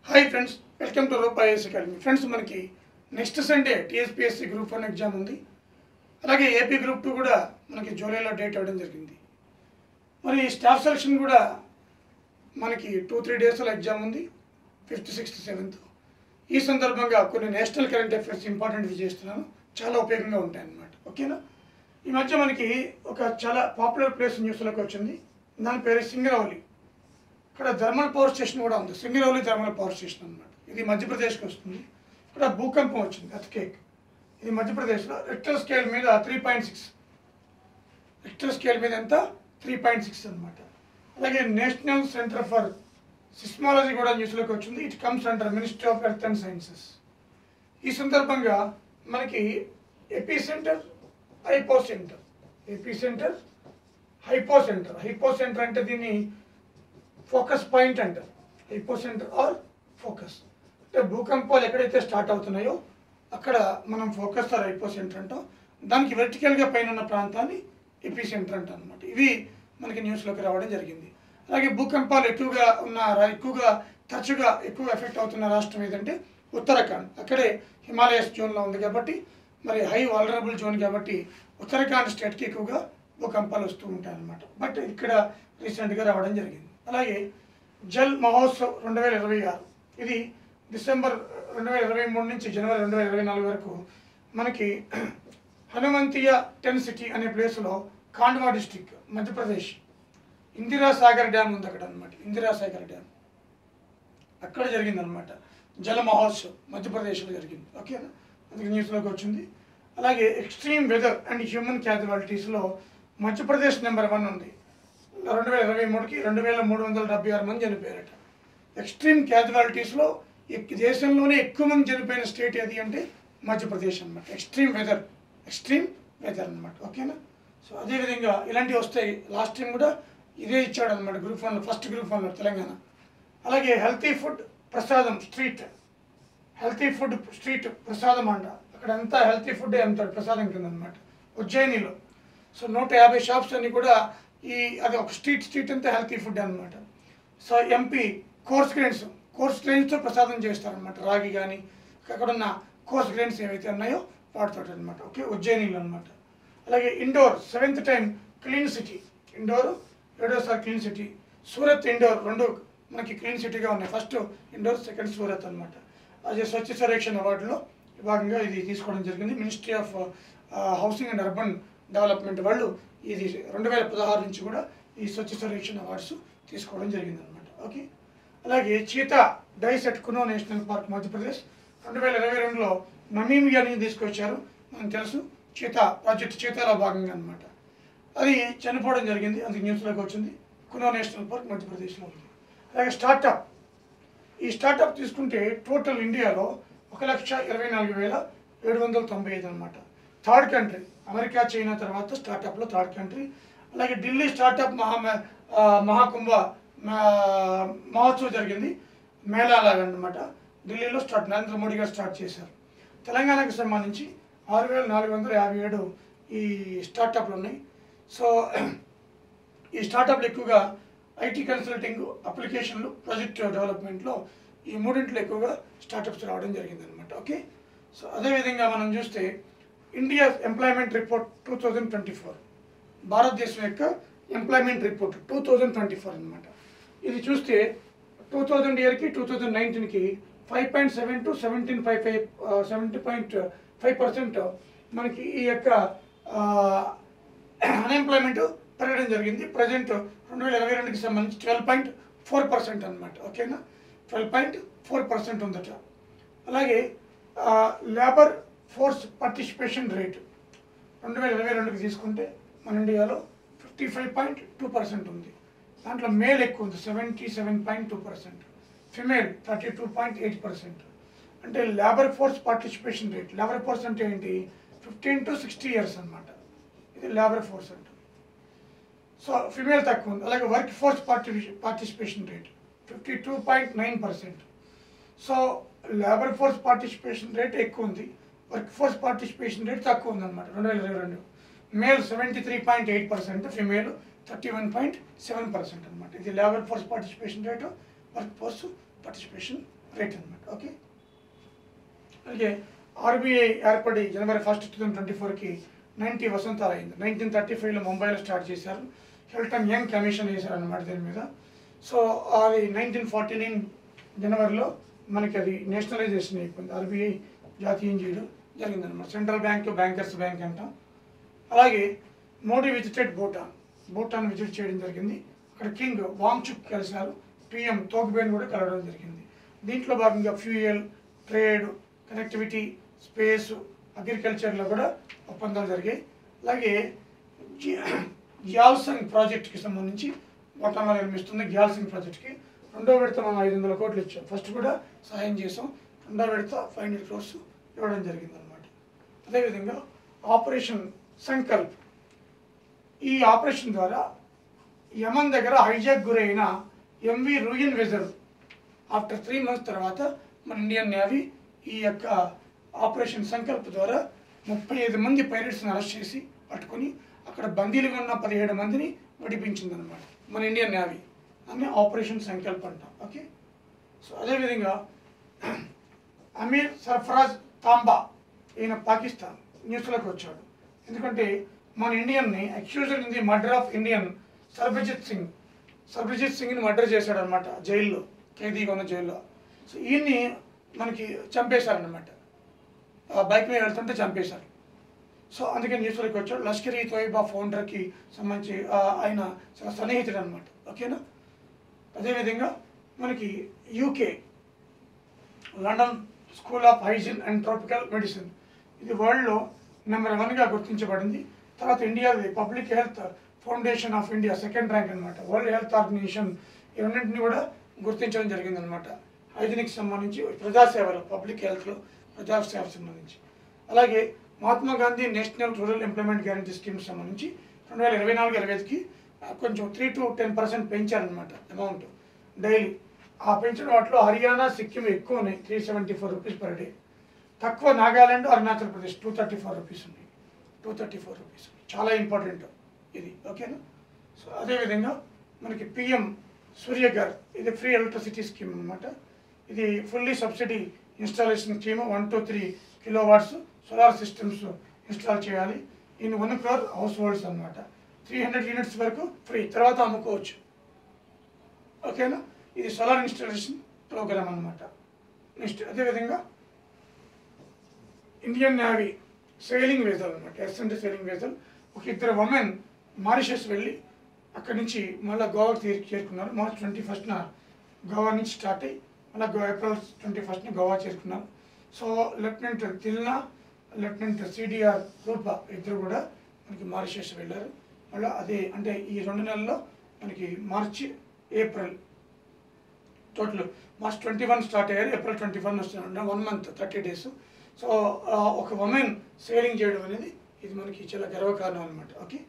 Hi friends, welcome to Roop IAS academy. Friends, మనకి next Sunday TSPSC group 1 exam ఉంది. అలాగే AP group 2 కూడా మనకి జూలైలో డేట్ అవ్వడం జరిగింది. మరి స్టాఫ్ సెలక్షన్ కూడా మనకి 2-3 డేస్లో ఎగ్జామ్ ఉంది, 5th, 6th, 7th. ఈ సందర్భంగా కొన్ని నేషనల్ కరెంట్ అఫైర్స్ ఇంపార్టెంట్వి చేస్తున్నాను, చాలా ఉపయోగంగా ఉంటాయి అన్నమాట. ఓకేనా? ఈ మధ్య మనకి ఒక చాలా పాపులర్ ప్లేస్ న్యూస్లోకి వచ్చింది, దాని పేరు సింగరౌలి. ఇక్కడ థర్మల్ పవర్ స్టేషన్ కూడా ఉంది, సింగరౌలి థర్మల్ పవర్ స్టేషన్ అనమాట. ఇది మధ్యప్రదేశ్కి వస్తుంది. ఇక్కడ భూకంపం వచ్చింది, ఎర్త్క్వేక్. ఇది మధ్యప్రదేశ్లో రిక్టర్ స్కేల్ మీద 3.6. రిక్టర్ స్కేల్ మీద ఎంత? 3.6 అనమాట. అలాగే నేషనల్ సెంటర్ ఫర్ సిస్మాలజీ కూడా న్యూస్లోకి వచ్చింది. It comes under ministry of earth and sciences. ఈ సందర్భంగా మనకి ఎపిసెంటర్, హైపోసెంటర్. ఎపిసెంటర్, హైపోసెంటర్. హైపోసెంటర్ అంటే దీన్ని ఫోకస్ పాయింట్ అంటారు. హైపోసెంటర్ ఆర్ ఫోకస్ అంటే భూకంపాలు ఎక్కడైతే స్టార్ట్ అవుతున్నాయో అక్కడ మనం ఫోకస్ ఆర్ హైపోసెంటర్ అంటాం. దానికి వెర్టికల్గా పైన ఉన్న ప్రాంతాన్ని ఎపిసెంటర్ అంటాం అనమాట. ఇవి మనకి న్యూస్లోకి రావడం జరిగింది. అలాగే భూకంపాలు ఎక్కువగా తరచుగా ఎఫెక్ట్ అవుతున్న రాష్ట్రం ఏదంటే ఉత్తరాఖండ్. అక్కడే హిమాలయస్ జోన్లో ఉంది కాబట్టి, మరి హై వల్నరబుల్ జోన్ కాబట్టి ఉత్తరాఖండ్ స్టేట్కి ఎక్కువగా భూకంపాలు వస్తూ ఉంటాయి అన్నమాట. బట్ ఇక్కడ రీసెంట్గా రావడం జరిగింది. అలాగే జల్ మహోత్సవ్ 2026, ఇది డిసెంబర్ 2023 నుంచి జనవరి 2024 వరకు మనకి హనుమంతియా 10 సిటీ అనే ప్లేస్లో ఖాండ్వా డిస్టిక్, మధ్యప్రదేశ్, ఇందిరా సాగర్ డ్యామ్ ఉంది అక్కడ అనమాట. ఇందిరా సాగర్ డ్యామ్ అక్కడ జరిగిందనమాట. జల మహోత్సవ్ మధ్యప్రదేశ్లో జరిగింది. ఓకేనా? అందుకే న్యూస్లోకి వచ్చింది. అలాగే ఎక్స్ట్రీమ్ వెదర్ అండ్ హ్యూమన్ క్యాజువాలిటీస్లో మధ్యప్రదేశ్ నెంబర్ 1 ఉంది. 2023కి 2376 మంది చనిపోయారట. ఎక్స్ట్రీమ్ క్యాజువాలిటీస్లో దేశంలోనే ఎక్కువ మంది చనిపోయిన స్టేట్ ఏది అంటే మధ్యప్రదేశ్ అనమాట. ఎక్స్ట్రీమ్ వెదర్ అనమాట. ఓకేనా? సో అదేవిధంగా ఇలాంటివి వస్తాయి. లాస్ట్ టైం కూడా ఇదే ఇచ్చాడు అనమాట గ్రూప్ 1లో, ఫస్ట్ గ్రూప్ 1లో తెలంగాణ. అలాగే హెల్తీ ఫుడ్ ప్రసాదం స్ట్రీట్, హెల్తీ ఫుడ్ స్ట్రీట్ ప్రసాదం అంట. అక్కడ అంతా హెల్తీ ఫుడ్ అమ్ముతాడు ప్రసాదం కింద అనమాట, ఉజ్జయినిలో. సో 150 షాప్స్ అన్ని కూడా అది ఒక స్ట్రీట్ అంతా హెల్తీ ఫుడ్ అనమాట. సో ఎంపీ కోర్స్ గ్రెయిన్స్తో ప్రసాదం చేస్తారనమాట. రాగి కానీ అక్కడ ఉన్న కోర్స్ గ్రెయిన్స్ ఏవైతే ఉన్నాయో వాటితో అనమాట. ఓకే, ఉజ్జయినిలో అనమాట. అలాగే Indore 7th time clean city. Indore 7వసారి క్లీన్ సిటీ. సూరత్, ఇండోర్ 2 మనకి క్లీన్ సిటీగా ఉన్నాయి. ఫస్ట్ ఇండోర్, సెకండ్ సూరత్ అనమాట. అదే స్వచ్ఛ సర్వేక్షణ అవార్డులో భాగంగా ఇది తీసుకోవడం జరిగింది. Ministry of housing and urban development వాళ్ళు ఇది 2016 నుంచి కూడా ఈ స్వచ్ఛ సర్వేక్షణ అవార్డ్స్ తీసుకోవడం జరిగింది అనమాట. ఓకే. అలాగే cheetah dies at Kuno national park, Madhya Pradesh 2022లో నమీబియా నుంచి తీసుకొచ్చారు. మనకు తెలుసు ప్రాజెక్ట్ చీతాలో భాగంగా అనమాట. అది చనిపోవడం జరిగింది, అందుకు న్యూస్లోకి వచ్చింది. కునో నేషనల్ పార్క్ మధ్యప్రదేశ్లో ఉంది. అలాగే స్టార్టప్, ఈ స్టార్టప్ తీసుకుంటే టోటల్ ఇండియాలో 1,24,795 అనమాట. థర్డ్ కంట్రీ, అమెరికా, చైనా తర్వాత స్టార్టప్లో థర్డ్ కంట్రీ. అలాగే ఢిల్లీ స్టార్టప్ మహాకుంభ మహోత్సవం జరిగింది, మేళా లాగా అనమాట. ఢిల్లీలో నరేంద్ర మోడీ గారు స్టార్ట్ చేశారు. తెలంగాణకు సంబంధించి 6,457 ఈ స్టార్టప్లు ఉన్నాయి. సో ఈ స్టార్టప్లు ఎక్కువగా ఐటీ కన్సల్టింగ్, అప్లికేషన్లు, ప్రాజెక్ట్ డెవలప్మెంట్లో ఈ మూడింట్లో ఎక్కువగా స్టార్టప్స్ రావడం జరిగిందనమాట. ఓకే. సో అదేవిధంగా మనం చూస్తే ఇండియా ఎంప్లాయ్మెంట్ రిపోర్ట్ 2024, భారతదేశం యొక్క ఎంప్లాయ్మెంట్ రిపోర్ట్ 2024 అనమాట. ఇది చూస్తే 2000 ఇయర్కి 2019కి 5.7 to 70.5% మనకి ఈ యొక్క అన్ఎంప్లాయ్మెంట్ పెరగడం జరిగింది. ప్రజెంట్ 2022కి సంబంధించి 12.4% అనమాట. ఓకేనా? 12.4% ఉందట. అలాగే లేబర్ ఫోర్స్ పార్టిసిపేషన్ రేట్ 2022కి తీసుకుంటే మన ఇండియాలో 55.2% ఉంది. దాంట్లో మేల్ ఎక్కువ ఉంది, 77.2%, ఫిమేల్ 32.8%. అంటే labour force participation rate, labour force అంటే ఏంటి? 15 to 60 years అనమాట. ఇది లేబర్ ఫోర్స్ అంటే. సో ఫిమేల్ తక్కువ ఉంది. అలాగే work force participation rate 52.9%. So labour force participation rate ఎక్కువ ఉంది, వర్క్ ఫోర్స్ పార్టిసిపేషన్ రేట్ తక్కువ ఉందన్నమాట 2022. మేల్ 73.8%, ఫిమేల్ 31.7% అనమాట. ఇది labour force participation rate, work force participation rate అనమాట. ఓకే, అలాగే ఆర్బీఐ ఏర్పడి జనవరి 1, 2024కి 90 వసంతాలు అయింది. 1935లో ముంబైలో స్టార్ట్ చేశారు. హిల్టన్ యంగ్ కమిషన్ చేశారన్నమాట దీని మీద. సో అది 1949 జనవరిలో మనకి అది నేషనలైజేషన్ అయిపోయింది. ఆర్బీఐ జాతీయం చేయడం జరిగిందనమాట. సెంట్రల్ బ్యాంక్ బ్యాంకర్స్ బ్యాంక్ అంటాం. అలాగే మోడీ విజిటెడ్ భూటాన్ విజిట్ చేయడం జరిగింది. అక్కడ కింగ్ వాంగ్చుక్ కలిశారు. పిఎం తోగ్బేన్ కూడా కలవడం జరిగింది. దీంట్లో భాగంగా ఫ్యూయల్, ట్రేడ్, కనెక్టివిటీ, స్పేస్, అగ్రికల్చర్లో కూడా ఒప్పందాలు జరిగాయి. అలాగే గ్యాల్సింగ్ ప్రాజెక్ట్కి సంబంధించి భూటాన్లో నిర్మిస్తుంది. గ్యాల్సింగ్ ప్రాజెక్ట్కి 2వ విడత మనం 500 కోట్లు ఇచ్చాం. ఫస్ట్ కూడా సహాయం చేసాం. 2వ విడత 500 crores ఇవ్వడం జరిగింది అనమాట. అదేవిధంగా ఆపరేషన్ సంకల్ప్, ఈ ఆపరేషన్ ద్వారా యమన్ దగ్గర హైజాక్ గురైన MV Ruen vessel after 3 months తర్వాత మన ఇండియన్ నేవీ ఈ యొక్క ఆపరేషన్ సంకల్ప్ ద్వారా 35 మంది పైరట్స్ని అరెస్ట్ చేసి పట్టుకొని అక్కడ బందీలుగా ఉన్న 17 మందిని విడిపించిందనమాట మన ఇండియన్ నేవీ. అని ఆపరేషన్ సంకల్ప్ అంటాం. ఓకే, సో అదేవిధంగా అమీర్ సర్ఫరాజ్ తాంబా, ఈయన పాకిస్తాన్ న్యూస్లోకి వచ్చాడు. ఎందుకంటే మన ఇండియన్ని accused in the murder of Indian Sarabjit సింగ్ని మర్డర్ చేశాడు అనమాట జైల్లో, ఖైదీగా ఉన్న జైల్లో. సో ఈయన్ని మనకి చంపేశారనమాట, బైక్ మీద వెళ్తుంటే చంపేశారు. సో అందుకే న్యూస్లోకి వచ్చాడు. లష్కర్ ఈ తోయిబా ఫౌండర్కి సంబంధించి ఆయన చాలా సన్నిహితుడు అనమాట. ఓకేనా, అదేవిధంగా మనకి UK London school of hygiene and tropical medicine, ఇది వరల్డ్లో నెంబర్ 1గా గుర్తించబడింది. తర్వాత ఇండియాది public health foundation of India 2nd rank అనమాట. వరల్డ్ హెల్త్ ఆర్గనైజేషన్ ఈ రెండింటిని కూడా గుర్తించడం జరిగిందనమాట. హైజీనిక్ సంబంధించి ప్రజాసేవలు, పబ్లిక్ హెల్త్లో ప్రజాసేవ సంబంధించి. అలాగే Mahatma Gandhi national rural employment guarantee scheme సంబంధించి 2024-25కి కొంచెం 3 to 10% పెంచారనమాట అమౌంట్ డైలీ. ఆ పెంచిన వాటిలో హర్యానా, సిక్కిం ఎక్కువ ఉన్నాయి, 374 రూపీస్ పర్ డే. తక్కువ నాగాలాండ్, అరుణాచల్ ప్రదేశ్ 234 రూపీస్ ఉన్నాయి. 234 రూపీస్ చాలా ఇంపార్టెంట్ ఇది. ఓకేనా, సో అదేవిధంగా మనకి పిఎం సూర్యఘర్, ఇది ఫ్రీ ఎలక్ట్రిసిటీ స్కీమ్ అనమాట. ఇది fully subsidy installation scheme. 1 to 3 kilowatts solar systems install చేయాలి. ఇన్ 1 crore హౌస్ హోల్డ్స్ అనమాట. 300 units వరకు ఫ్రీ, తర్వాత అమ్ముకోవచ్చు. ఓకేనా, ఇది సోలార్ ఇన్స్టాలేషన్ ప్రోగ్రామ్ అనమాట. నెక్స్ట్ అదేవిధంగా ఇండియన్ నేవీ సెయిలింగ్ వెజల్ అనమాట, ఎస్ఎండి సెయిలింగ్ వెజల్. ఒక 2 women మారిషస్ వెళ్ళి అక్కడి నుంచి మళ్ళీ గోవాకి చేరుకున్నారు. మార్చ్ 21న గోవా నుంచి స్టార్ట్ అయ్యి మళ్ళీ ఏప్రిల్ 21న గోవా చేరుకున్నారు. సో లెఫ్టినెంట్ తిల్నా, లెఫ్టినెంట్ సిడిఆర్ రూపా ఇద్దరు కూడా మనకి మారిషస్ వెళ్ళారు. మళ్ళీ అదే అంటే ఈ 2 నెలల్లో మనకి మార్చి, ఏప్రిల్, టోటల్ మార్చ్ 21 స్టార్ట్ అయ్యారు, ఏప్రిల్ 21 వస్తున్నారు. 1 month 30 days. సో ఒక ఉమెన్ సేలింగ్ చేయడం అనేది ఇది మనకి చాలా గర్వకారణం అనమాట. ఓకే,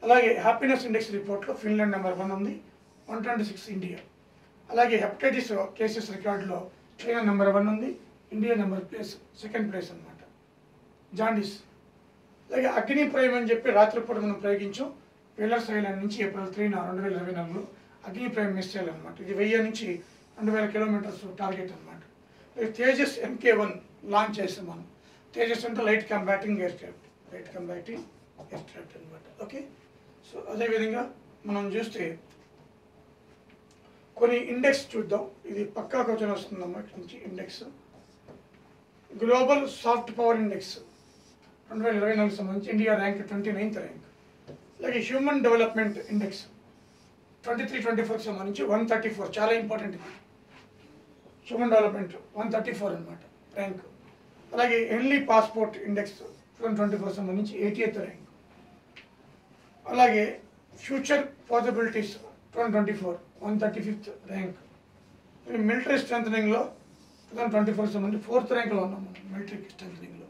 అలాగే హ్యాపీనెస్ ఇండెక్స్ రిపోర్ట్లో ఫిన్లాండ్ నెంబర్ 1 ఉంది, 126 ఇండియా. అలాగే హెపటైటిస్ కేసెస్ రికార్డులో చైనా నెంబర్ 1 ఉంది, ఇండియా సెకండ్ ప్లేస్ అనమాట. జాండీస్, అలాగే అగ్ని ప్రయోగం అని చెప్పి రాత్రిపూట మనం ప్రయోగించాం పిల్లర్స్ ఐలాండ్ నుంచి ఏప్రిల్ 3న 2024లో అగ్ని ప్రయోగం మిస్సైల్ అనమాట. ఇది 1000 నుంచి 2000 kilometers టార్గెట్ అనమాట. తేజస్ MK1 లాంచ్ చేసాం మనం. తేజస్ అంటే లైట్ కంబాటింగ్ ఎయిర్ క్రాఫ్ట్ అనమాట. ఓకే, సో అదేవిధంగా మనం చూస్తే కొన్ని ఇండెక్స్ చూద్దాం. ఇది పక్కా క్వశ్చన్ వస్తుందమ్మా ఇక్కడి నుంచి. Index global soft power index 2024 సంబంధించి ఇండియా ర్యాంక్ 29th ర్యాంక్. అలాగే హ్యూమన్ డెవలప్మెంట్ ఇండెక్స్ 23-24 సంబంధించి 134, చాలా ఇంపార్టెంట్ ఇది. హ్యూమన్ డెవలప్మెంట్ 134 అనమాట ర్యాంక్. అలాగే ఎన్లీ పాస్పోర్ట్ ఇండెక్స్ 2024 సంబంధించి 80th ర్యాంక్. అలాగే future possibilities 2024 135th rank. Military స్ట్రెంథనింగ్లో 2024 సంబంధించి 4th ర్యాంక్లో ఉన్నాం మనం మిలిటరీ స్ట్రెంథనింగ్లో.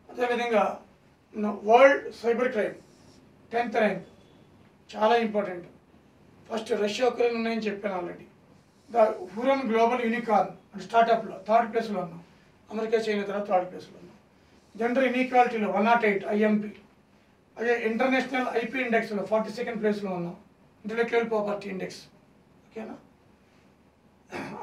అదేవిధంగా world cyber crime 10th rank, చాలా ఇంపార్టెంట్. ఫస్ట్ రష్యా, ఉక్రెయిన్ ఉన్నాయని చెప్పాను already. The Hurun global unicorn అంటే స్టార్టప్లో 3rd ప్లేస్లో ఉన్నాం. అమెరికా, చైనా తర్వాత 3rd ప్లేస్లో ఉన్నాం. జెండర్ ఇన్ఈక్వాలిటీలో 108 IMP. అదే ఇంటర్నేషనల్ IP ఇండెక్స్లో 42nd ప్లేస్లో ఉన్నాం. Intellectual property index. ఓకేనా,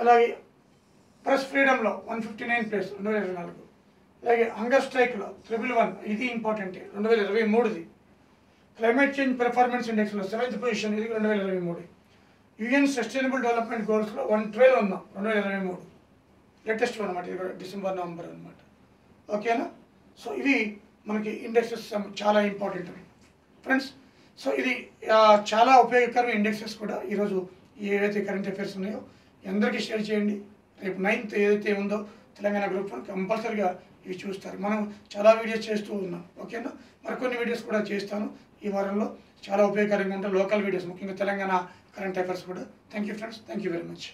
అలాగే ప్రెస్ ఫ్రీడమ్లో 159 ప్లేస్ 2024. అలాగే హంగర్ స్ట్రైక్లో 111, ఇది ఇంపార్టెంట్ 2023ది. క్లైమేట్ చేంజ్ పెర్ఫార్మెన్స్ ఇండెక్స్లో 7th పొజిషన్, ఇది 2023. యుఎన్ సస్టైనబుల్ డెవలప్మెంట్ గోల్స్లో 112 ఉన్నాం 2023. లేటెస్ట్ అనమాట, ఇది కూడా డిసెంబర్ నవంబర్ అనమాట. ఓకేనా? సో ఇవి మనకి ఇండెక్సెస్ చాలా ఇంపార్టెంట్ ఫ్రెండ్స్. సో ఇది చాలా ఉపయోగకరమైన ఇండెక్సెస్ కూడా ఈరోజు ఏవైతే కరెంట్ అఫైర్స్ ఉన్నాయో అందరికీ షేర్ చేయండి. రేపు 9th ఏదైతే ఉందో తెలంగాణ గ్రూప్ 1 కంపల్సరీగా ఇవి చూస్తారు. మనం చాలా వీడియోస్ చేస్తూ ఉన్నాం. ఓకేనా? మరికొన్ని వీడియోస్ కూడా చేస్తాను ఈ వారంలో. చాలా ఉపయోగకరంగా ఉంటాయి లోకల్ వీడియోస్, ముఖ్యంగా తెలంగాణ కరెంట్ అఫైర్స్ కూడా. Thank you friends, thank you very much.